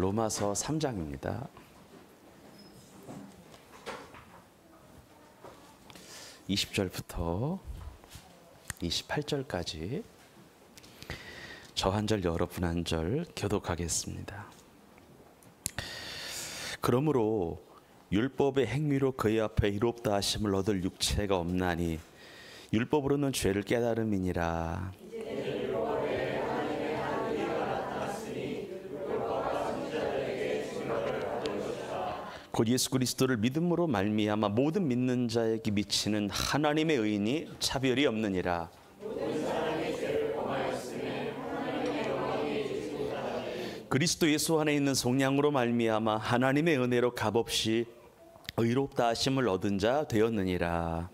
로마서 3장입니다. 20절부터 28절까지 저 한 절 여러분 한 절 교독하겠습니다. 그러므로 율법의 행위로 그의 앞에 의롭다 하심을 얻을 육체가 없나니 율법으로는 죄를 깨달음이니라. 곧 예수 그리스도를 믿음으로 말미암아 모든 믿는 자에게 미치는 하나님의 의인이 차별이 없느니라. 그리스도 예수 안에 있는 속량으로 말미암아 하나님의 은혜로 값없이 의롭다 하심을 얻은 자 되었느니라.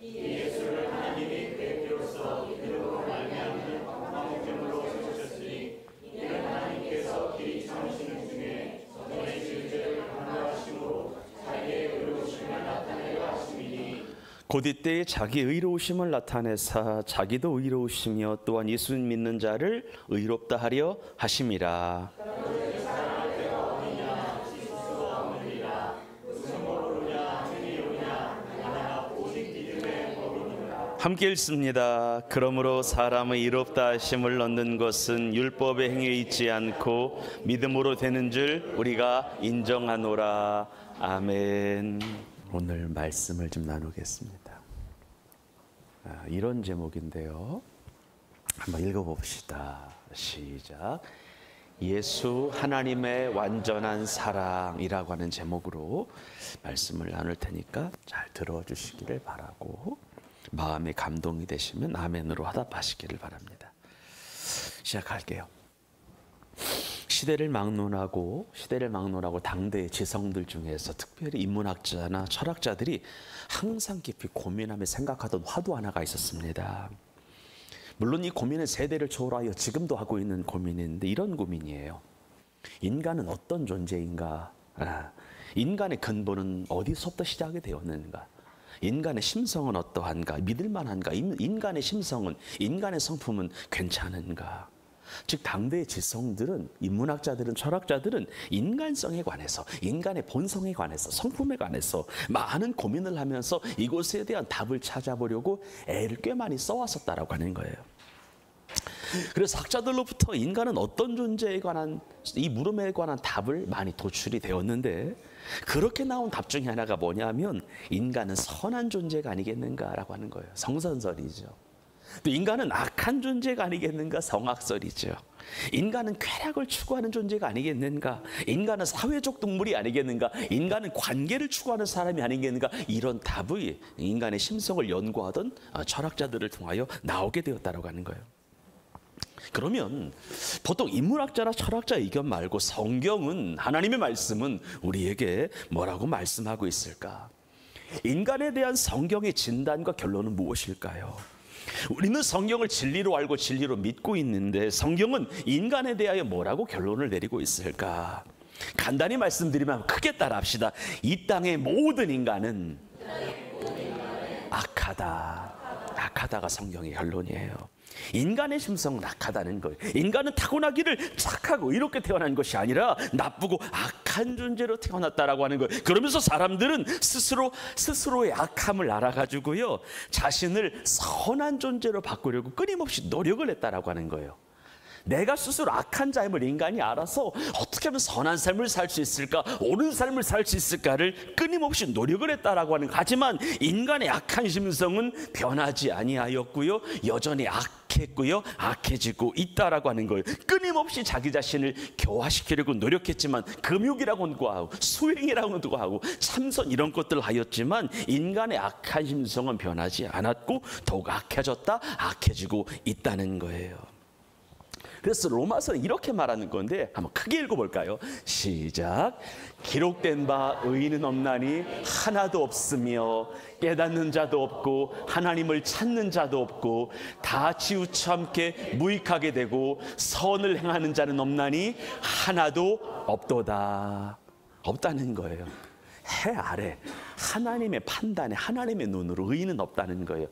곧 이때에 자기 의로우심을 나타내사 자기도 의로우시며 또한 예수 믿는 자를 의롭다 하려 하심이라. 함께 읽습니다. 그러므로 사람의 의롭다 하심을 얻는 것은 율법의 행위에 있지 않고 믿음으로 되는 줄 우리가 인정하노라. 아멘. 오늘 말씀을 좀 나누겠습니다. 이런 제목인데요. 한번 읽어봅시다. 시작. 예수 하나님의 완전한 사랑이라고 하는 제목으로 말씀을 나눌 테니까 잘 들어주시기를 바라고, 마음에 감동이 되시면 아멘으로 화답하시기를 바랍니다. 시작할게요. 시대를 막론하고 당대의 지성들 중에서 특별히 인문학자나 철학자들이 항상 깊이 고민하며 생각하던 화두 하나가 있었습니다. 물론 이 고민은 세대를 초월하여 지금도 하고 있는 고민인데 이런 고민이에요. 인간은 어떤 존재인가? 인간의 근본은 어디서부터 시작이 되었는가? 인간의 심성은 어떠한가? 믿을만한가? 인간의 심성은, 인간의 성품은 괜찮은가? 즉 당대의 지성들은, 인문학자들은, 철학자들은 인간성에 관해서, 인간의 본성에 관해서, 성품에 관해서 많은 고민을 하면서 이것에 대한 답을 찾아보려고 애를 꽤 많이 써왔었다라고 하는 거예요. 그래서 학자들로부터 인간은 어떤 존재에 관한, 이 물음에 관한 답을 많이 도출이 되었는데, 그렇게 나온 답 중에 하나가 뭐냐면 인간은 선한 존재가 아니겠는가라고 하는 거예요. 성선설이죠. 또 인간은 악한 존재가 아니겠는가? 성악설이죠. 인간은 쾌락을 추구하는 존재가 아니겠는가? 인간은 사회적 동물이 아니겠는가? 인간은 관계를 추구하는 사람이 아니겠는가? 이런 답이 인간의 심성을 연구하던 철학자들을 통하여 나오게 되었다고 하는 거예요. 그러면 보통 인문학자나 철학자 의견 말고 성경은, 하나님의 말씀은 우리에게 뭐라고 말씀하고 있을까? 인간에 대한 성경의 진단과 결론은 무엇일까요? 우리는 성경을 진리로 알고 진리로 믿고 있는데 성경은 인간에 대하여 뭐라고 결론을 내리고 있을까? 간단히 말씀드리면 크게 따라합시다. 이 땅의 모든 인간은 악하다. 악하다가 성경의 결론이에요. 인간의 심성은 악하다는 거예요. 인간은 타고나기를 착하고 이렇게 태어난 것이 아니라 나쁘고 악한 존재로 태어났다라고 하는 거예요. 그러면서 사람들은 스스로의 악함을 알아가지고요, 자신을 선한 존재로 바꾸려고 끊임없이 노력을 했다라고 하는 거예요. 내가 스스로 악한 자임을 인간이 알아서 어떻게 하면 선한 삶을 살 수 있을까, 옳은 삶을 살 수 있을까를 끊임없이 노력을 했다라고 하는 거. 하지만 인간의 악한 심성은 변하지 아니하였고요, 여전히 악했고요, 악해지고 있다라고 하는 거예요. 끊임없이 자기 자신을 교화시키려고 노력했지만, 금욕이라고도 하고 수행이라고도 하고 참선 이런 것들을 하였지만 인간의 악한 심성은 변하지 않았고 더욱 악해졌다, 악해지고 있다는 거예요. 그래서 로마서는 이렇게 말하는 건데 한번 크게 읽어볼까요? 시작. 기록된 바 의인은 없나니 하나도 없으며 깨닫는 자도 없고 하나님을 찾는 자도 없고 다 치우쳐 함께 무익하게 되고 선을 행하는 자는 없나니 하나도 없도다. 없다는 거예요. 해 아래 하나님의 판단에, 하나님의 눈으로 의인은 없다는 거예요.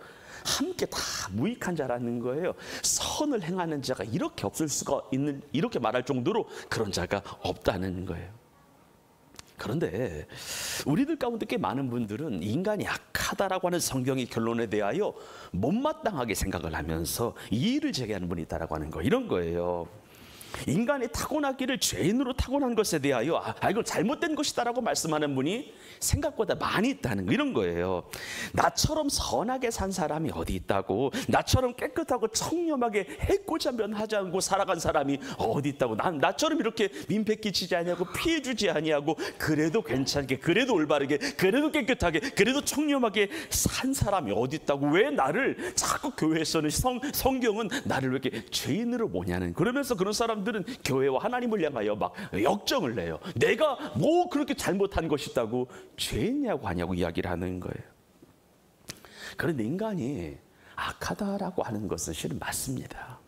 함께 다 무익한 자라는 거예요. 선을 행하는 자가 이렇게 없을 수가 있는, 이렇게 말할 정도로 그런 자가 없다는 거예요. 그런데 우리들 가운데 꽤 많은 분들은 인간이 약하다라고 하는 성경의 결론에 대하여 못마땅하게 생각을 하면서 이의를 제기하는 분이 있다라고 하는 거, 이런 거예요. 인간이 타고나기를 죄인으로 타고난 것에 대하여 이건 잘못된 것이다라고 말씀하는 분이 생각보다 많이 있다는 거, 이런 거예요. 나처럼 선하게 산 사람이 어디 있다고, 나처럼 깨끗하고 청렴하게 해코지 하지 않고 살아간 사람이 어디 있다고, 나처럼 이렇게 민폐 끼치지 아니하고 피해 주지 아니하고 그래도 괜찮게, 그래도 올바르게, 그래도 깨끗하게, 그래도 청렴하게 산 사람이 어디 있다고, 왜 나를 자꾸 교회에서는 성경은 나를 왜 이렇게 죄인으로 보냐는, 그러면서 그런 사람들은 교회와 하나님을 향하여 막 역정을 내요. 내가 뭐 그렇게 잘못한 것이 있다고 죄인냐고 하냐고 이야기를 하는 거예요. 그런데 인간이 악하다라고 하는 것은 실은 맞습니다.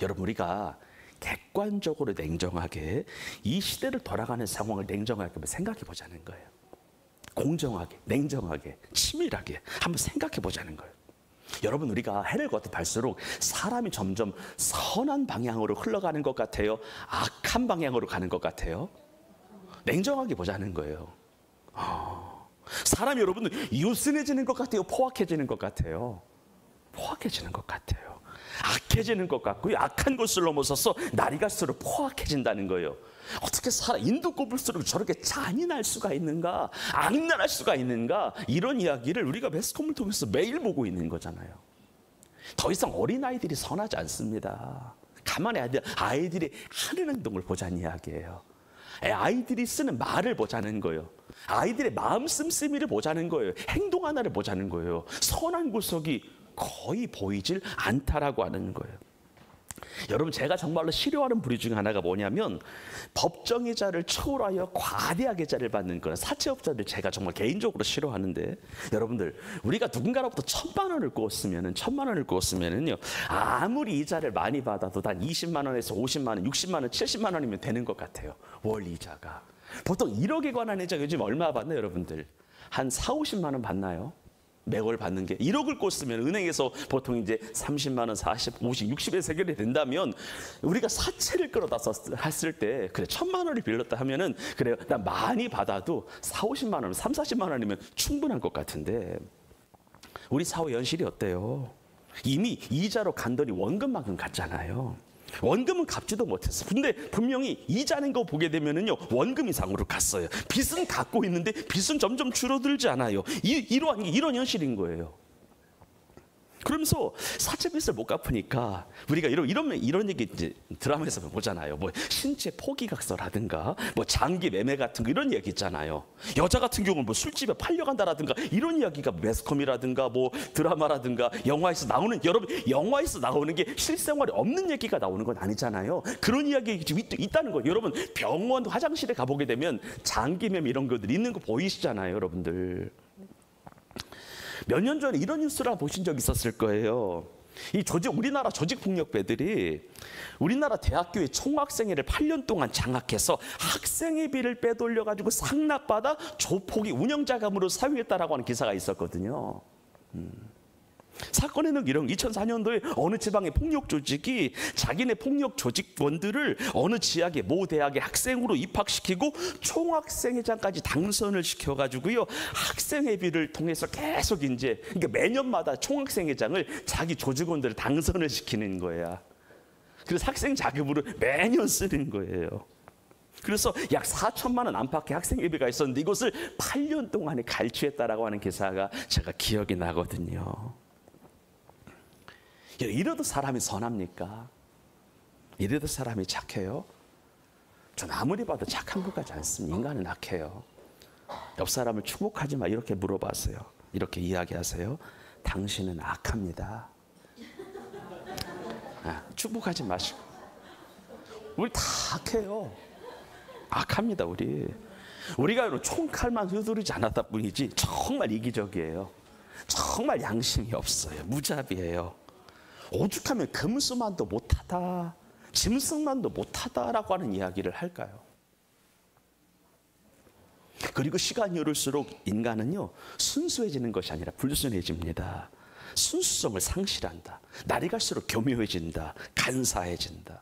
여러분, 우리가 객관적으로 냉정하게 이 시대를 돌아가는 상황을 냉정하게 생각해 보자는 거예요. 공정하게, 냉정하게, 치밀하게 한번 생각해 보자는 거예요. 여러분, 우리가 해를 거듭할수록 사람이 점점 선한 방향으로 흘러가는 것 같아요? 악한 방향으로 가는 것 같아요? 냉정하게 보자는 거예요. 사람이 여러분 요슨해지는 것 같아요? 포악해지는 것 같아요? 포악해지는 것 같아요. 악해지는 것 같고요. 악한 것을 넘어서서 날이 갈수록 포악해진다는 거예요. 어떻게 인도 꼽을수록 저렇게 잔인할 수가 있는가, 악랄할 수가 있는가, 이런 이야기를 우리가 매스컴을 통해서 매일 보고 있는 거잖아요. 더 이상 어린아이들이 선하지 않습니다. 가만히 아이들이 하는 행동을 보자는 이야기예요. 아이들이 쓰는 말을 보자는 거예요. 아이들의 마음 씀씀이를 보자는 거예요. 행동 하나를 보자는 거예요. 선한 구석이 거의 보이질 않다라고 하는 거예요. 여러분, 제가 정말로 싫어하는 부류 중에 하나가 뭐냐면 법정의자를 초월하여 과대하게 자를 받는 그런 사채업자들, 제가 정말 개인적으로 싫어하는데, 여러분들, 우리가 누군가로부터 1,000만 원을 꾸었으면은요, 아무리 이자를 많이 받아도 단 20만 원에서 50만 원, 60만 원, 70만 원이면 되는 것 같아요. 월 이자가. 보통 1억에 관한 이자 요즘 얼마 받나요, 여러분들? 한 4, 50만 원 받나요? 매월 받는 게 1억을 꽂으면 은행에서 보통 이제 30만 원, 40, 50, 60에 해결이 된다면, 우리가 사채를 끌어다 했을 때 그래 1,000만 원을 빌렸다 하면은 그래요, 나 많이 받아도 4, 50만 원, 3, 40만 원이면 충분한 것 같은데, 우리 사회 현실이 어때요? 이미 이자로 간 돈이 원금만큼 갔잖아요. 원금은 갚지도 못했어. 근데 분명히 이자 낸 거 보게 되면은요, 원금 이상으로 갔어요. 빚은 갖고 있는데 빚은 점점 줄어들지 않아요. 이런 현실인 거예요. 그러면서 사채빚을 못 갚으니까 우리가 이런 얘기 이제 드라마에서 보잖아요. 뭐 신체 포기각서라든가 뭐 장기 매매 같은 거, 이런 얘기 있잖아요. 여자 같은 경우는 뭐 술집에 팔려간다라든가 이런 이야기가 매스컴이라든가 뭐 드라마라든가 영화에서 나오는, 여러분, 영화에서 나오는 게 실생활에 없는 얘기가 나오는 건 아니잖아요. 그런 이야기 있다는 거예요. 여러분, 병원 화장실에 가보게 되면 장기 매매 이런 것들 있는 거 보이시잖아요, 여러분들. 몇 년 전에 이런 뉴스를 보신 적 있었을 거예요. 우리나라 조직폭력배들이 우리나라 대학교의 총학생회를 8년 동안 장악해서 학생회비를 빼돌려가지고 상납받아 조폭이 운영자금으로 사유했다라고 하는 기사가 있었거든요. 사건에는 2004년도에 어느 지방의 폭력 조직이 자기네 폭력 조직원들을 어느 지역의 모 대학의 학생으로 입학시키고 총학생회장까지 당선을 시켜가지고요, 학생회비를 통해서 계속 이제, 그러니까 매년마다 총학생회장을 자기 조직원들을 당선을 시키는 거야. 그래서 학생 자금으로 매년 쓰는 거예요. 그래서 약 4천만 원 안팎의 학생회비가 있었는데 이것을 8년 동안에 갈취했다라고 하는 기사가 제가 기억이 나거든요. 이래도 사람이 선합니까? 이래도 사람이 착해요? 전 아무리 봐도 착한 것 같지 않습니다. 인간은 악해요. 옆 사람을 축복하지 마 이렇게 물어봤어요. 이렇게 이야기하세요. 당신은 악합니다. 축복하지 마시고. 우리 다 악해요. 악합니다, 우리가 총칼만 휘두르지 않았다 뿐이지 정말 이기적이에요. 정말 양심이 없어요. 무자비해요. 오죽하면 금수만도 못하다, 짐승만도 못하다라고 하는 이야기를 할까요? 그리고 시간이 흐를수록 인간은요, 순수해지는 것이 아니라 불순해집니다. 순수성을 상실한다. 날이 갈수록 교묘해진다. 간사해진다.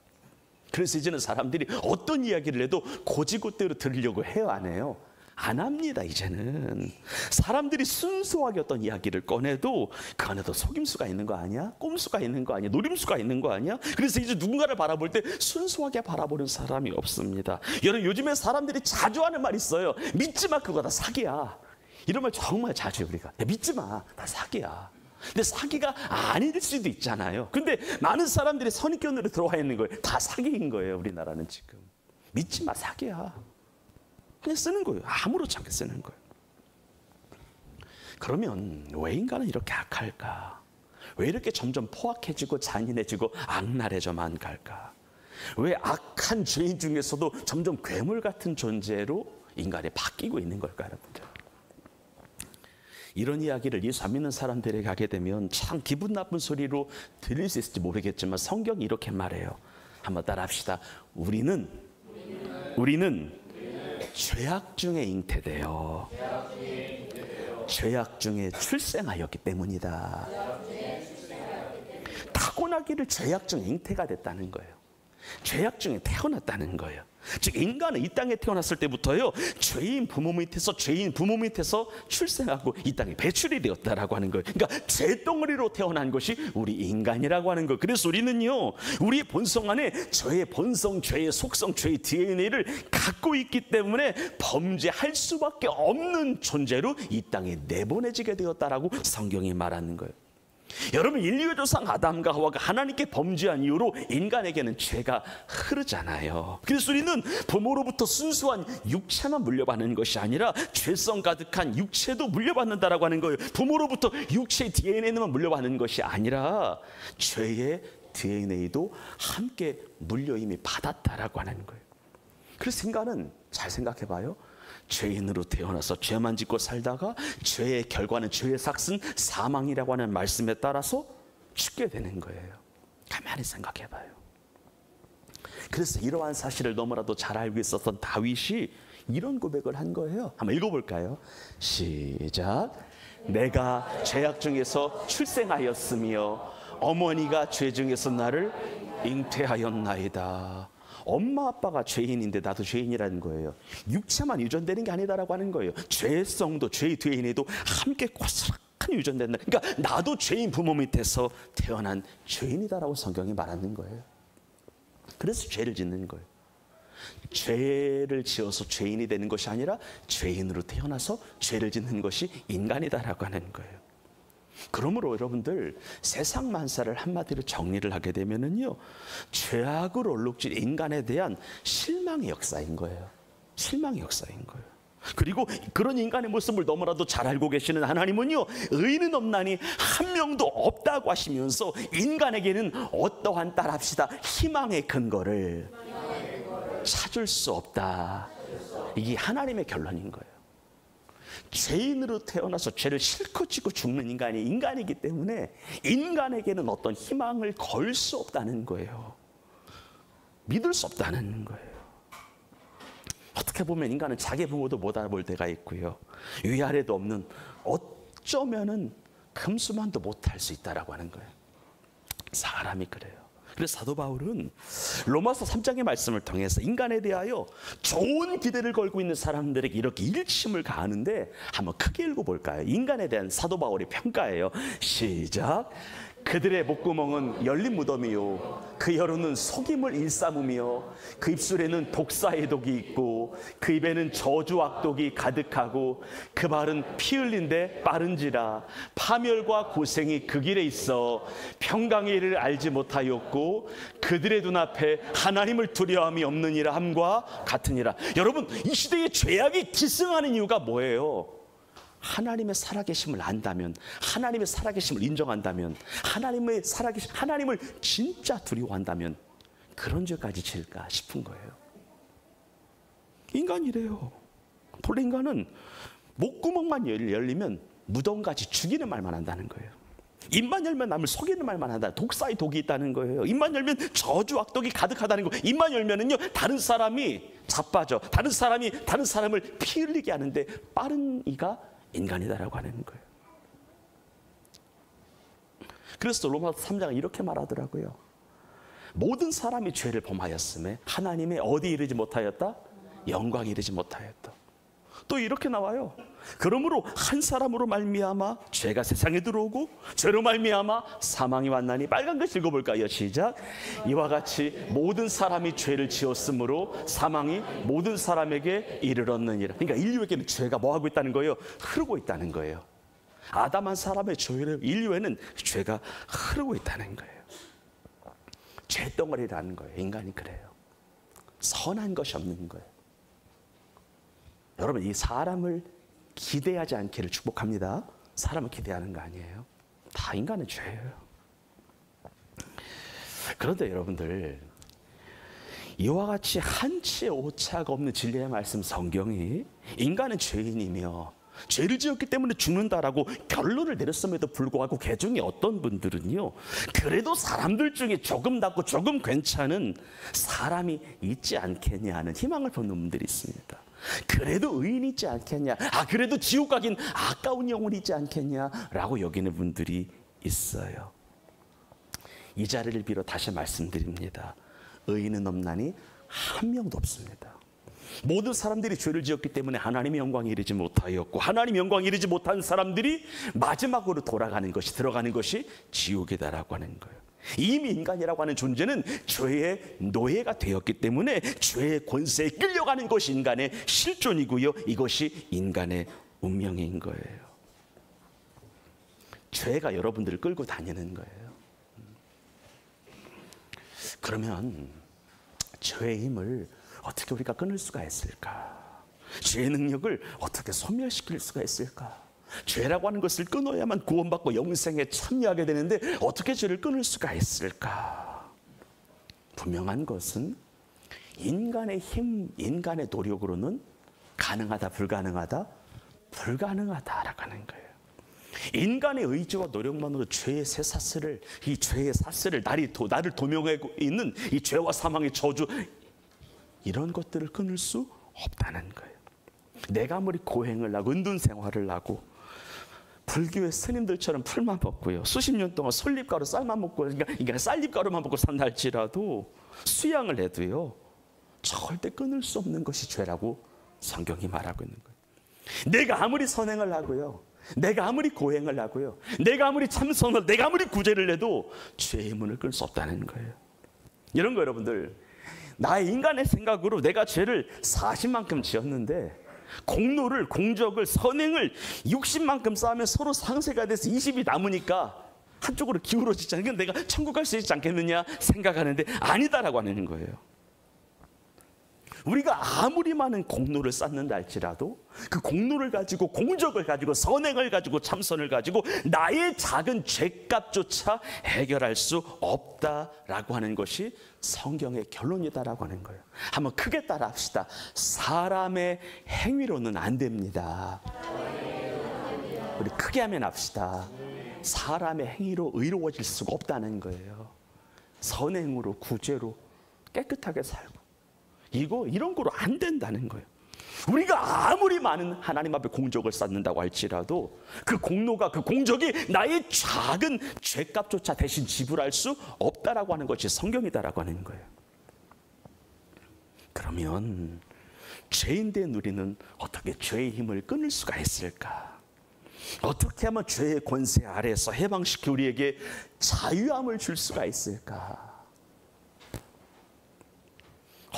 그래서 이제는 사람들이 어떤 이야기를 해도 고지고대로 들으려고 해요, 안 해요? 안 합니다. 이제는 사람들이 순수하게 어떤 이야기를 꺼내도 그 안에도 속임수가 있는 거 아니야? 꼼수가 있는 거 아니야? 노림수가 있는 거 아니야? 그래서 이제 누군가를 바라볼 때 순수하게 바라보는 사람이 없습니다. 여러분, 요즘에 사람들이 자주 하는 말 있어요. 믿지 마, 그거 다 사기야. 이런 말 정말 자주 해요. 우리가 믿지 마, 다 사기야. 근데 사기가 아닐 수도 있잖아요. 근데 많은 사람들이 선입견으로 들어와 있는 거예요. 다 사기인 거예요. 우리나라는 지금 믿지 마, 사기야. 그냥 쓰는 거예요. 아무렇지 않게 쓰는 거예요. 그러면 왜 인간은 이렇게 악할까? 왜 이렇게 점점 포악해지고 잔인해지고 악랄해져만 갈까? 왜 악한 죄인 중에서도 점점 괴물 같은 존재로 인간이 바뀌고 있는 걸까, 여러분들? 이런 이야기를 예수 안 믿는 사람들에게 하게 되면 참 기분 나쁜 소리로 들릴 수 있을지 모르겠지만 성경이 이렇게 말해요. 한번 따라합시다. 우리는 죄악 중에 잉태되어 죄악 중에 출생하였기 때문이다. 타고나기를 죄악 중에 잉태가 됐다는 거예요. 죄악 중에 태어났다는 거예요. 즉 인간은 이 땅에 태어났을 때부터요, 죄인 부모 밑에서 출생하고 이 땅에 배출이 되었다라고 하는 거예요. 그러니까 죄덩어리로 태어난 것이 우리 인간이라고 하는 거예요. 그래서 우리는요, 우리의 본성 안에 죄의 본성, 죄의 속성, 죄의 DNA를 갖고 있기 때문에 범죄할 수밖에 없는 존재로 이 땅에 내보내지게 되었다라고 성경이 말하는 거예요. 여러분, 인류의 조상 아담과 하와가 하나님께 범죄한 이후로 인간에게는 죄가 흐르잖아요. 그래서 우리는 부모로부터 순수한 육체만 물려받는 것이 아니라 죄성 가득한 육체도 물려받는다라고 하는 거예요. 부모로부터 육체의 DNA만 물려받는 것이 아니라 죄의 DNA도 함께 물려 이미 받았다라고 하는 거예요. 그래서 인간은 잘 생각해 봐요. 죄인으로 태어나서 죄만 짓고 살다가 죄의 결과는 죄의 삭은 사망이라고 하는 말씀에 따라서 죽게 되는 거예요. 가만히 생각해 봐요. 그래서 이러한 사실을 너무나도 잘 알고 있었던 다윗이 이런 고백을 한 거예요. 한번 읽어볼까요? 시작. 내가 죄악 중에서 출생하였으며 어머니가 죄 중에서 나를 잉태하였나이다. 엄마 아빠가 죄인인데 나도 죄인이라는 거예요. 육체만 유전되는 게 아니다라고 하는 거예요. 죄성도 죄의 DNA도 함께 고스란히 유전된다. 그러니까 나도 죄인 부모 밑에서 태어난 죄인이다라고 성경이 말하는 거예요. 그래서 죄를 짓는 거예요. 죄를 지어서 죄인이 되는 것이 아니라 죄인으로 태어나서 죄를 짓는 것이 인간이다라고 하는 거예요. 그러므로 여러분들, 세상 만사를 한마디로 정리를 하게 되면은요, 죄악으로 얼룩질 인간에 대한 실망의 역사인 거예요. 실망의 역사인 거예요. 그리고 그런 인간의 모습을 너무나도 잘 알고 계시는 하나님은요, 의인은 없나니 한 명도 없다고 하시면서 인간에게는 어떠한 따라합시다, 희망의 근거를 찾을 수 없다. 이게 하나님의 결론인 거예요. 죄인으로 태어나서 죄를 실컷 지고 죽는 인간이 인간이기 때문에 인간에게는 어떤 희망을 걸 수 없다는 거예요. 믿을 수 없다는 거예요. 어떻게 보면 인간은 자기 부모도 못 알아볼 때가 있고요, 위아래도 없는, 어쩌면은 금수만도 못할 수 있다라고 하는 거예요. 사람이 그래요. 그래서 사도 바울은 로마서 3장의 말씀을 통해서 인간에 대하여 좋은 기대를 걸고 있는 사람들에게 이렇게 일침을 가하는데, 한번 크게 읽어볼까요? 인간에 대한 사도 바울의 평가예요. 시작. 그들의 목구멍은 열린 무덤이요, 그 혀로는 속임을 일삼으며 그 입술에는 독사의 독이 있고 그 입에는 저주 악독이 가득하고 그 발은 피 흘린데 빠른지라 파멸과 고생이 그 길에 있어 평강의 일을 알지 못하였고 그들의 눈앞에 하나님을 두려움이 없느니라 함과 같으니라. 여러분, 이 시대의 죄악이 기승하는 이유가 뭐예요? 하나님의 살아계심을 안다면, 하나님의 살아계심을 인정한다면, 하나님을 진짜 두려워한다면 그런 죄까지 질까 싶은 거예요. 인간이래요. 본래 인간은 목구멍만 열리면 무덤같이 죽이는 말만 한다는 거예요. 입만 열면 남을 속이는 말만 한다. 독사의 독이 있다는 거예요. 입만 열면 저주 악독이 가득하다는 거예요. 입만 열면은요, 다른 사람이 자빠져, 다른 사람을 피 흘리게 하는데 빠른 이가 인간이다라고 하는 거예요. 그래서 로마서 3장은 이렇게 말하더라고요. 모든 사람이 죄를 범하였음에 하나님의 어디 이르지 못하였다? 영광에 이르지 못하였다. 또 이렇게 나와요. 그러므로 한 사람으로 말미암아 죄가 세상에 들어오고 죄로 말미암아 사망이 왔나니. 빨간 글 읽어볼까요? 시작. 이와 같이 모든 사람이 죄를 지었으므로 사망이 모든 사람에게 이르렀느니라. 그러니까 인류에게는 죄가 뭐하고 있다는 거예요? 흐르고 있다는 거예요. 아담 한 사람의 죄를 인류에는 죄가 흐르고 있다는 거예요. 죄덩어리라는 거예요. 인간이 그래요. 선한 것이 없는 거예요. 여러분, 이 사람을 기대하지 않기를 축복합니다. 사람을 기대하는 거 아니에요. 다 인간의 죄예요. 그런데 여러분들, 이와 같이 한치의 오차가 없는 진리의 말씀 성경이 인간은 죄인이며 죄를 지었기 때문에 죽는다라고 결론을 내렸음에도 불구하고 개중에 어떤 분들은요, 그래도 사람들 중에 조금 낫고 조금 괜찮은 사람이 있지 않겠냐 하는 희망을 보는 분들이 있습니다. 그래도 의인이 있지 않겠냐, 그래도 지옥 가긴 아까운 영혼이 있지 않겠냐라고 여기는 분들이 있어요. 이 자리를 빌어 다시 말씀드립니다. 의인은 없나니 한 명도 없습니다. 모든 사람들이 죄를 지었기 때문에 하나님의 영광에 이르지 못하였고, 하나님의 영광에 이르지 못한 사람들이 마지막으로 돌아가는 것이, 들어가는 것이 지옥이다라고 하는 거예요. 이미 인간이라고 하는 존재는 죄의 노예가 되었기 때문에 죄의 권세에 끌려가는 것이 인간의 실존이고요, 이것이 인간의 운명인 거예요. 죄가 여러분들을 끌고 다니는 거예요. 그러면 죄의 힘을 어떻게 우리가 끊을 수가 있을까? 죄의 능력을 어떻게 소멸시킬 수가 있을까? 죄라고 하는 것을 끊어야만 구원받고 영생에 참여하게 되는데 어떻게 죄를 끊을 수가 있을까? 분명한 것은 인간의 힘, 인간의 노력으로는 가능하다, 불가능하다? 불가능하다라고 하는 거예요. 인간의 의지와 노력만으로 죄의 쇠사슬을, 이 죄의 사슬을, 나를 도명하고 있는 이 죄와 사망의 저주, 이런 것들을 끊을 수 없다는 거예요. 내가 아무리 고행을 하고 은둔 생활을 하고 불교의 스님들처럼 풀만 먹고요, 수십 년 동안 솔잎가루 쌀만 먹고, 그러니까 쌀잎가루만 먹고 산다 할지라도, 수양을 해도요 절대 끊을 수 없는 것이 죄라고 성경이 말하고 있는 거예요. 내가 아무리 선행을 하고요, 내가 아무리 고행을 하고요, 내가 아무리 참선을, 내가 아무리 구제를 해도 죄의 문을 끌 수 없다는 거예요. 이런 거 여러분들, 나의 인간의 생각으로 내가 죄를 40만큼 지었는데 공로를, 공적을, 선행을 60만큼 쌓으면 서로 상쇄가 돼서 20이 남으니까 한쪽으로 기울어지잖아요. 그럼 내가 천국 갈 수 있지 않겠느냐 생각하는데 아니다라고 하는 거예요. 우리가 아무리 많은 공로를 쌓는다 할지라도 그 공로를 가지고, 공적을 가지고, 선행을 가지고, 참선을 가지고 나의 작은 죄값조차 해결할 수 없다라고 하는 것이 성경의 결론이다라고 하는 거예요. 한번 크게 따라 합시다. 사람의 행위로는 안 됩니다. 우리 크게 하면 합시다. 사람의 행위로 의로워질 수가 없다는 거예요. 선행으로, 구제로 깨끗하게 살고, 이런 거로 안 된다는 거예요. 우리가 아무리 많은 하나님 앞에 공적을 쌓는다고 할지라도 그 공로가, 그 공적이 나의 작은 죄값조차 대신 지불할 수 없다라고 하는 것이 성경이다라고 하는 거예요. 그러면 죄인 된 우리는 어떻게 죄의 힘을 끊을 수가 있을까? 어떻게 하면 죄의 권세 아래에서 해방시켜 우리에게 자유함을 줄 수가 있을까?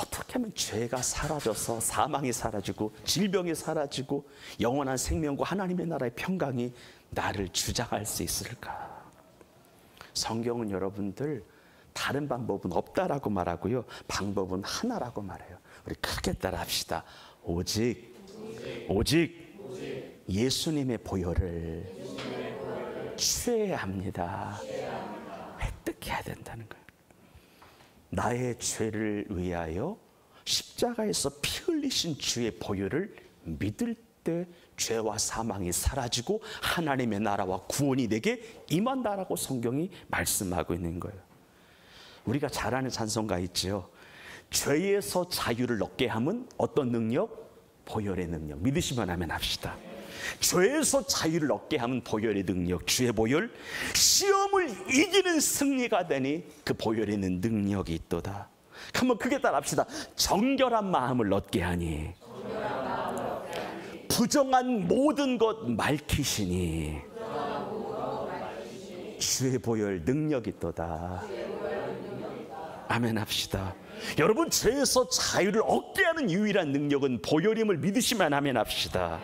어떻게 하면 죄가 사라져서 사망이 사라지고 질병이 사라지고 영원한 생명과 하나님의 나라의 평강이 나를 주장할 수 있을까? 성경은 여러분들 다른 방법은 없다라고 말하고요, 방법은 하나라고 말해요. 우리 크게 따라 합시다. 오직 예수님의 보혈을 취해야 합니다. 획득해야 된다는 거예요. 나의 죄를 위하여 십자가에서 피 흘리신 주의 보혈을 믿을 때 죄와 사망이 사라지고 하나님의 나라와 구원이 내게 임한다라고 성경이 말씀하고 있는 거예요. 우리가 잘 아는 찬송가 있죠. 죄에서 자유를 얻게 함은 어떤 능력? 보혈의 능력. 믿으시면 하면 합시다. 죄에서 자유를 얻게 하는 보혈의 능력, 주의 보혈. 시험을 이기는 승리가 되니 그 보혈에 있는 능력이 있도다. 한번 크게 따라합시다. 정결한 마음을 얻게 하니 부정한 모든 것 맑히시니 주의 보혈 능력이 있도다. 아멘 합시다. 여러분, 죄에서 자유를 얻게 하는 유일한 능력은 보혈임을 믿으시면 아멘 합시다.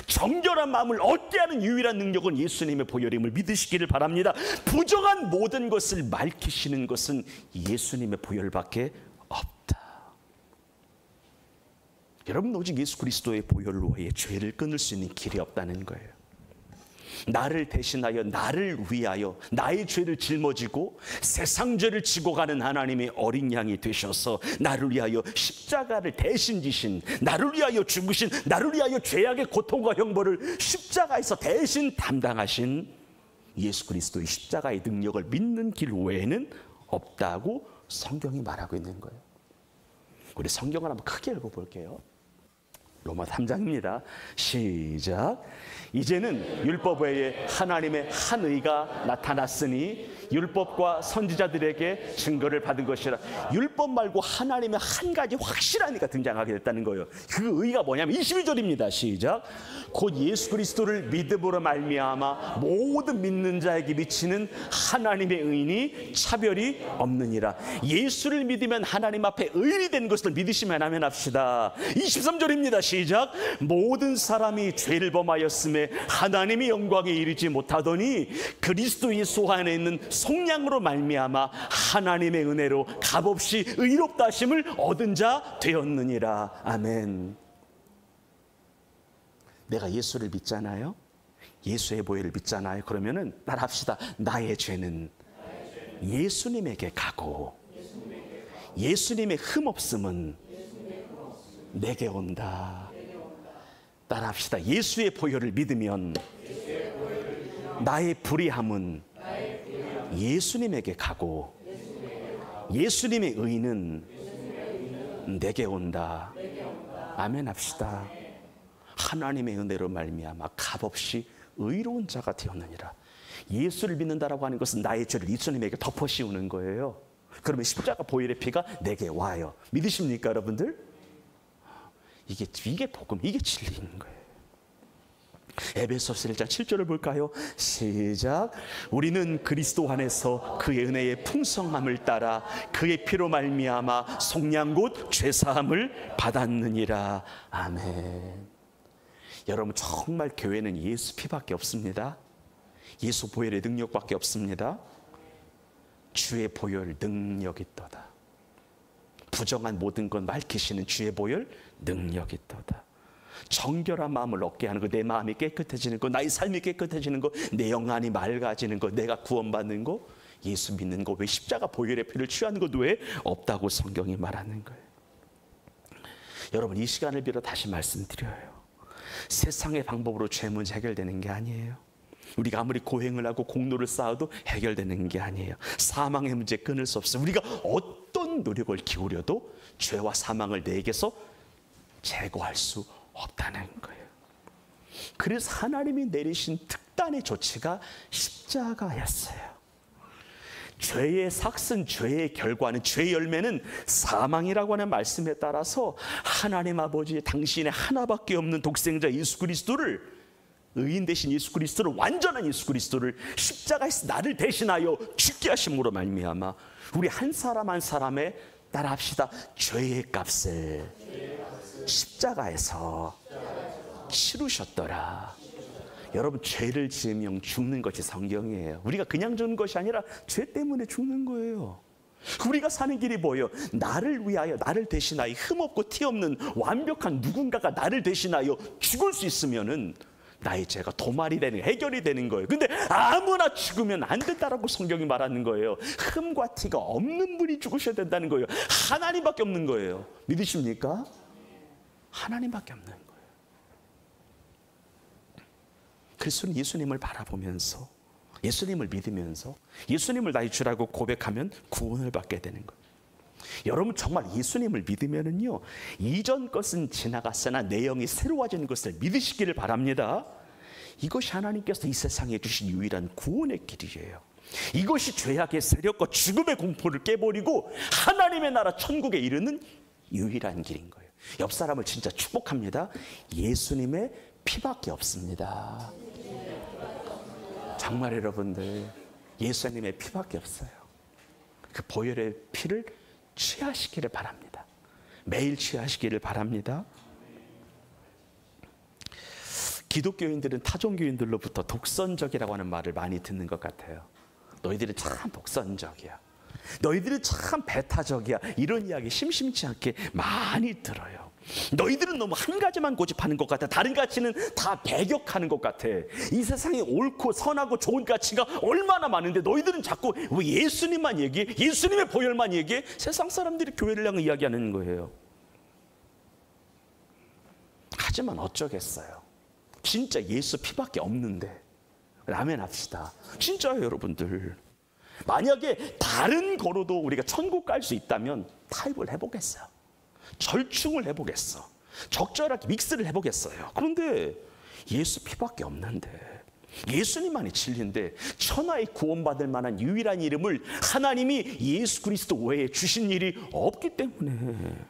정결한 마음을 얻게 하는 유일한 능력은 예수님의 보혈임을 믿으시기를 바랍니다. 부정한 모든 것을 맑히시는 것은 예수님의 보혈밖에 없다. 여러분, 오직 예수 그리스도의 보혈로 의 죄를 끊을 수 있는 길이 없다는 거예요. 나를 대신하여, 나를 위하여 나의 죄를 짊어지고 세상 죄를 지고 가는 하나님의 어린 양이 되셔서 나를 위하여 십자가를 대신 지신, 나를 위하여 죽으신, 나를 위하여 죄악의 고통과 형벌을 십자가에서 대신 담당하신 예수 그리스도의 십자가의 능력을 믿는 길 외에는 없다고 성경이 말하고 있는 거예요. 우리 성경을 한번 크게 읽어볼게요. 로마 3장입니다. 시작. 이제는 율법 외에 하나님의 한 의가 나타났으니 율법과 선지자들에게 증거를 받은 것이라. 율법 말고 하나님의 한 가지 확실한 의가 등장하게 됐다는 거예요. 그 의가 뭐냐면 22절입니다. 시작. 곧 예수 그리스도를 믿음으로 말미암아 모든 믿는 자에게 미치는 하나님의 의인이 차별이 없느니라. 예수를 믿으면 하나님 앞에 의인이 된 것을 믿으시면 아멘 합시다. 23절입니다. 시작. 모든 사람이 죄를 범하였음에 하나님의 영광에 이르지 못하더니 그리스도 예수 안에 있는 속량으로 말미암아 하나님의 은혜로 값없이 의롭다 하심을 얻은 자 되었느니라. 아멘. 내가 예수를 믿잖아요. 예수의 보혈을 믿잖아요. 그러면은 따라합시다. 나의 죄는 예수님에게 가고 예수님의 흠없음은 내게 온다. 따라합시다. 예수의 보혈을 믿으면 나의 불의함은 예수님에게 가고 예수님의 의는 내게 온다. 아멘 합시다. 하나님의 은혜로 말미암아 값없이 의로운 자가 되었느니라. 예수를 믿는다라고 하는 것은 나의 죄를 예수님에게 덮어 씌우는 거예요. 그러면 십자가 보혈의 피가 내게 와요. 믿으십니까, 여러분들? 이게 복음, 이게 진리인 거예요. 에베소서 1장 7절을 볼까요? 시작. 우리는 그리스도 안에서 그의 은혜의 풍성함을 따라 그의 피로 말미암아 속량 곧 죄사함을 받았느니라. 아멘. 여러분, 정말 교회는 예수 피밖에 없습니다. 예수 보혈의 능력밖에 없습니다. 주의 보혈 능력이 있도다. 부정한 모든 것 맑히시는 주의 보혈 능력이 있도다. 정결한 마음을 얻게 하는 것, 내 마음이 깨끗해지는 것, 나의 삶이 깨끗해지는 것, 내 영안이 맑아지는 것, 내가 구원받는 것, 예수 믿는 것, 왜 십자가 보혈의 피를 취하는 것 외에 없다고 성경이 말하는 거예요. 여러분, 이 시간을 빌어 다시 말씀드려요. 세상의 방법으로 죄 문제 해결되는 게 아니에요. 우리가 아무리 고행을 하고 공로를 쌓아도 해결되는 게 아니에요. 사망의 문제 끊을 수 없어요. 우리가 어떤 노력을 기울여도 죄와 사망을 내게서 제거할 수 없다는 거예요. 그래서 하나님이 내리신 특단의 조치가 십자가였어요. 죄의 삭슨, 죄의 결과는, 죄의 열매는 사망이라고 하는 말씀에 따라서 하나님 아버지 당신의 하나밖에 없는 독생자 예수 그리스도를, 의인 대신 예수 그리스도를, 완전한 예수 그리스도를 십자가에서 나를 대신하여 죽게 하심으로 말미암아 우리 한 사람 한 사람의, 따라합시다, 죄의 값을 십자가에서 치르셨더라. 여러분, 죄를 지으면 죽는 것이 성경이에요. 우리가 그냥 죽는 것이 아니라 죄 때문에 죽는 거예요. 우리가 사는 길이 뭐예요? 나를 위하여, 나를 대신하여 흠없고 티없는 완벽한 누군가가 나를 대신하여 죽을 수 있으면은 나의 죄가 도말이 되는, 해결이 되는 거예요. 근데 아무나 죽으면 안 된다라고 성경이 말하는 거예요. 흠과 티가 없는 분이 죽으셔야 된다는 거예요. 하나님밖에 없는 거예요. 믿으십니까? 하나님밖에 없는 거예요. 그래서 예수님을 바라보면서, 예수님을 믿으면서 예수님을 나의 주라고 고백하면 구원을 받게 되는 거예요. 여러분 정말 예수님을 믿으면은요, 이전 것은 지나갔으나 내용이 새로워지는 것을 믿으시기를 바랍니다. 이것이 하나님께서 이 세상에 주신 유일한 구원의 길이에요. 이것이 죄악의 세력과 죽음의 공포를 깨버리고 하나님의 나라 천국에 이르는 유일한 길인 거예요. 옆 사람을 진짜 축복합니다. 예수님의 피밖에 없습니다. 정말 여러분들, 예수님의 피밖에 없어요. 그 보혈의 피를 취하시기를 바랍니다. 매일 취하시기를 바랍니다. 기독교인들은 타종교인들로부터 독선적이라고 하는 말을 많이 듣는 것 같아요. 너희들은 참 독선적이야. 너희들은 참 배타적이야. 이런 이야기 심심치 않게 많이 들어요. 너희들은 너무 한 가지만 고집하는 것 같아. 다른 가치는 다 배격하는 것 같아. 이 세상에 옳고 선하고 좋은 가치가 얼마나 많은데 너희들은 자꾸 왜 예수님만 얘기해? 예수님의 보혈만 얘기해? 세상 사람들이 교회를 향해 이야기하는 거예요. 하지만 어쩌겠어요. 진짜 예수 피밖에 없는데 라면 합시다. 진짜요 여러분들. 만약에 다른 거로도 우리가 천국 갈 수 있다면 타협을 해보겠어요. 절충을 해보겠어. 적절하게 믹스를 해보겠어요. 그런데 예수 피밖에 없는데, 예수님만이 진리인데, 천하의 구원받을 만한 유일한 이름을 하나님이 예수 그리스도 외에 주신 일이 없기 때문에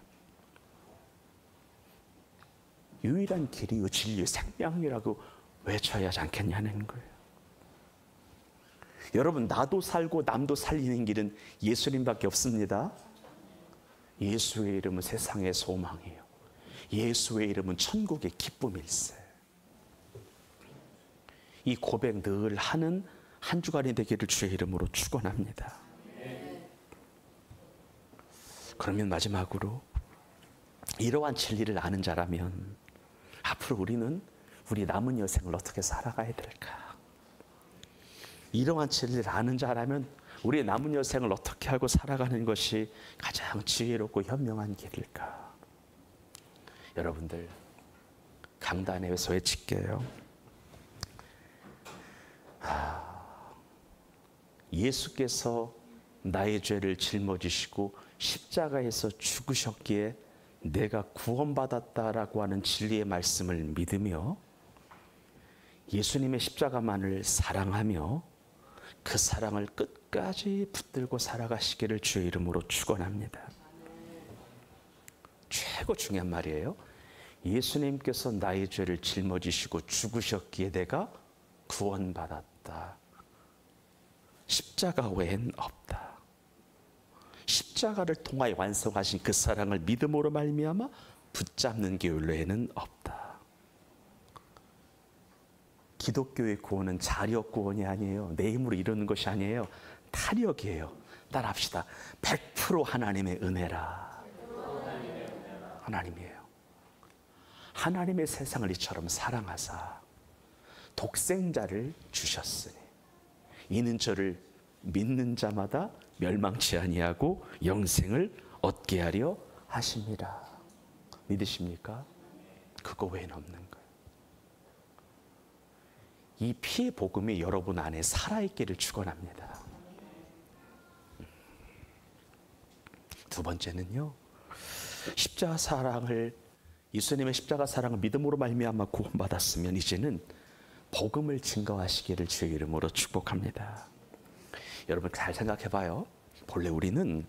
유일한 길이요 진리의 생명이라고 외쳐야 하지 않겠냐는 거예요. 여러분, 나도 살고 남도 살리는 길은 예수님밖에 없습니다. 예수의 이름은 세상의 소망이에요. 예수의 이름은 천국의 기쁨일세. 이 고백 늘 하는 한 주간이 되기를 주의 이름으로 축원합니다. 그러면 마지막으로, 이러한 진리를 아는 자라면 앞으로 우리는 우리 남은 여생을 어떻게 살아가야 될까? 이러한 진리를 아는 자라면 우리의 남은 여생을 어떻게 하고 살아가는 것이 가장 지혜롭고 현명한 길일까? 여러분들, 강단에서 외칠게요. 예수께서 나의 죄를 짊어지시고 십자가에서 죽으셨기에 내가 구원받았다라고 하는 진리의 말씀을 믿으며 예수님의 십자가만을 사랑하며 그 사랑을 끝까지 붙들고 살아가시기를 주의 이름으로 축원합니다. 최고 중요한 말이에요. 예수님께서 나의 죄를 짊어지시고 죽으셨기에 내가 구원받았다. 십자가 외엔 없다. 십자가를 통하여 완성하신 그 사랑을 믿음으로 말미암아 붙잡는 게 외에는 없다. 기독교의 구원은 자력 구원이 아니에요. 내 힘으로 이루는 것이 아니에요. 타력이에요. 따라합시다. 100% 하나님의 은혜라. 하나님이에요. 하나님의 세상을 이처럼 사랑하사 독생자를 주셨으니 이는 저를 믿는 자마다 멸망치 아니하고 영생을 얻게 하려 하심이라. 믿으십니까? 그거 외에는 없는 거예요. 이 피의 복음이 여러분 안에 살아있기를 축원합니다. 두 번째는요, 십자가 사랑을, 예수님의 십자가 사랑을 믿음으로 말미암아 구원받았으면 이제는 복음을 증거하시기를 주의 이름으로 축복합니다. 여러분 잘 생각해봐요. 본래 우리는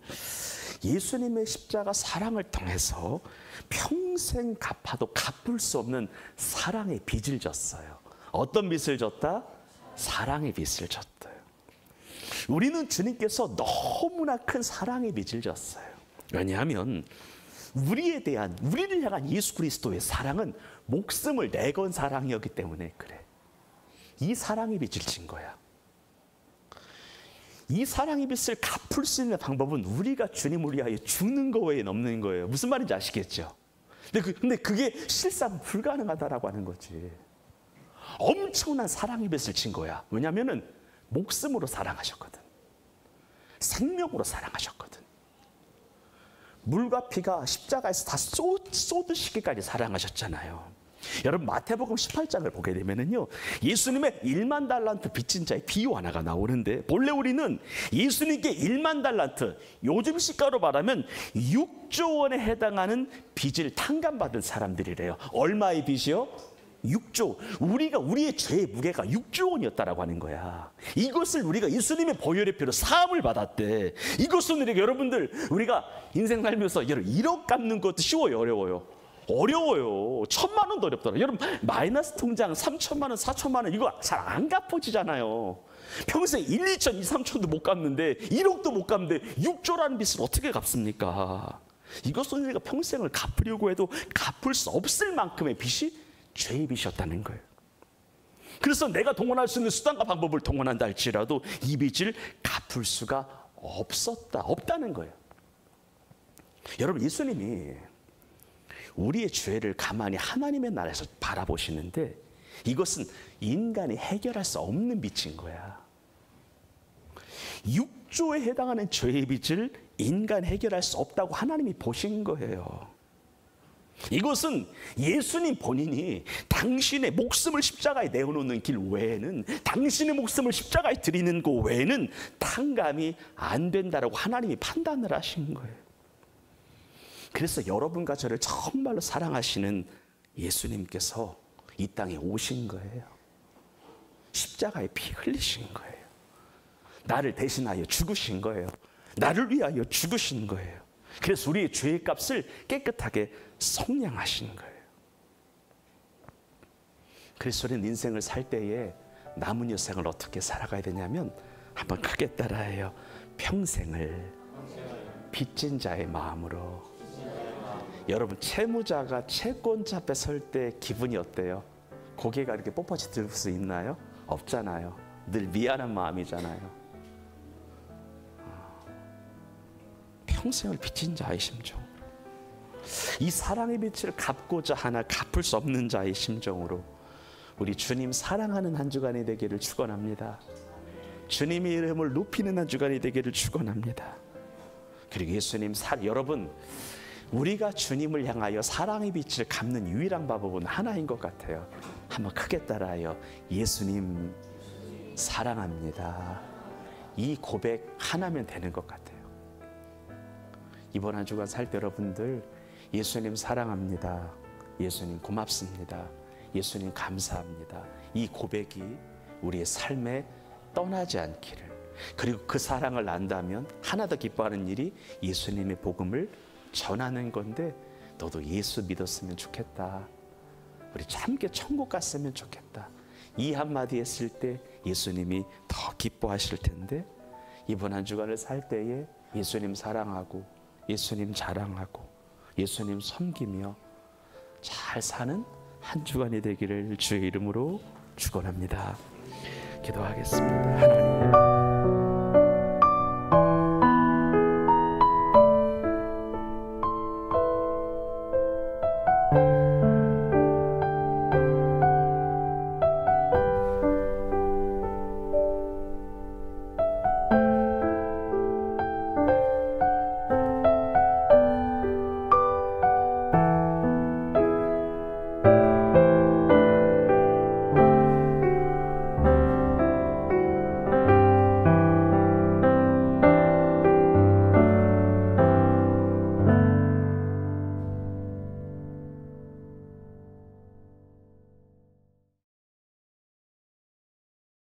예수님의 십자가 사랑을 통해서 평생 갚아도 갚을 수 없는 사랑의 빚을 졌어요. 어떤 빚을 졌다? 사랑의 빚을 졌어요. 우리는 주님께서 너무나 큰 사랑의 빚을 졌어요. 왜냐하면 우리를 향한 예수 그리스도의 사랑은 목숨을 내건 사랑이었기 때문에 그래. 이 사랑의 빚을 진 거야. 이 사랑의 빚을 갚을 수 있는 방법은 우리가 주님을 위하여 죽는 거 외에는 없는 거예요. 무슨 말인지 아시겠죠? 근데 그게 실상 불가능하다라고 하는 거지. 엄청난 사랑의 빚을 진 거야. 왜냐하면 목숨으로 사랑하셨거든. 생명으로 사랑하셨거든. 물과 피가 십자가에서 다 쏟으시기까지 사랑하셨잖아요. 여러분 마태복음 18장을 보게 되면은요, 예수님의 1만 달란트 빚진 자의 비유 하나가 나오는데, 본래 우리는 예수님께 1만 달란트, 요즘 시가로 말하면 6조 원에 해당하는 빚을 탕감받은 사람들이래요. 얼마의 빚이요? 6조. 우리의 죄의 무게가 6조 원이었다라고 하는 거야. 이것을 우리가 예수님의 보혈의 피로 사함을 받았대. 이것은 우리가 인생 살면서 1억 갚는 것도 쉬워요, 어려워요? 어려워요. 1,000만 원도 어렵더라고요. 여러분 마이너스 통장 3천만 원, 4천만 원 이거 잘 안 갚아지잖아요. 평생 1, 2천, 2, 3천도 못 갚는데 1억도 못 갚는데 6조라는 빚을 어떻게 갚습니까? 이것은 우리가 평생을 갚으려고 해도 갚을 수 없을 만큼의 빚이 죄의 빚이었다는 거예요. 그래서 내가 동원할 수 있는 수단과 방법을 동원한다 할지라도 이 빚을 갚을 수가 없다는 거예요. 여러분 예수님이 우리의 죄를 가만히 하나님의 나라에서 바라보시는데 이것은 인간이 해결할 수 없는 빚인 거야. 6조에 해당하는 죄의 빚을 인간 해결할 수 없다고 하나님이 보신 거예요. 이것은 예수님 본인이 당신의 목숨을 십자가에 내어놓는 길 외에는, 당신의 목숨을 십자가에 드리는 것 외에는 탕감이 안 된다라고 하나님이 판단을 하신 거예요. 그래서 여러분과 저를 정말로 사랑하시는 예수님께서 이 땅에 오신 거예요. 십자가에 피 흘리신 거예요. 나를 대신하여 죽으신 거예요. 나를 위하여 죽으신 거예요. 그래서 우리의 죄의 값을 깨끗하게 속량하신 거예요. 그래서 우리는 인생을 살 때에 남은 여생을 어떻게 살아가야 되냐면, 한번 크게 따라해요. 평생을 빚진 자의 마음으로. 여러분 채무자가 채권자 앞에 설 때 기분이 어때요? 고개가 이렇게 뻣뻣이 들 수 있나요? 없잖아요. 늘 미안한 마음이잖아요. 평생을 빚진 자의 심정으로, 이 사랑의 빚을 갚고자 하나 갚을 수 없는 자의 심정으로 우리 주님 사랑하는 한 주간이 되기를 축원합니다. 주님의 이름을 높이는 한 주간이 되기를 축원합니다. 그리고 예수님 여러분, 우리가 주님을 향하여 사랑의 빛을 갚는 유일한 방법은 하나인 것 같아요. 한번 크게 따라하여 예수님 사랑합니다. 이 고백 하나면 되는 것 같아요. 이번 한 주간 살 때 여러분들 예수님 사랑합니다. 예수님 고맙습니다. 예수님 감사합니다. 이 고백이 우리의 삶에 떠나지 않기를, 그리고 그 사랑을 안다면 하나 더 기뻐하는 일이 예수님의 복음을 전하는 건데, 너도 예수 믿었으면 좋겠다. 우리 함께 천국 갔으면 좋겠다. 이 한마디 했을 때 예수님이 더 기뻐하실 텐데, 이번 한 주간을 살 때에 예수님 사랑하고 예수님 자랑하고 예수님 섬기며 잘 사는 한 주간이 되기를 주의 이름으로 축원합니다. 기도하겠습니다. 하나님,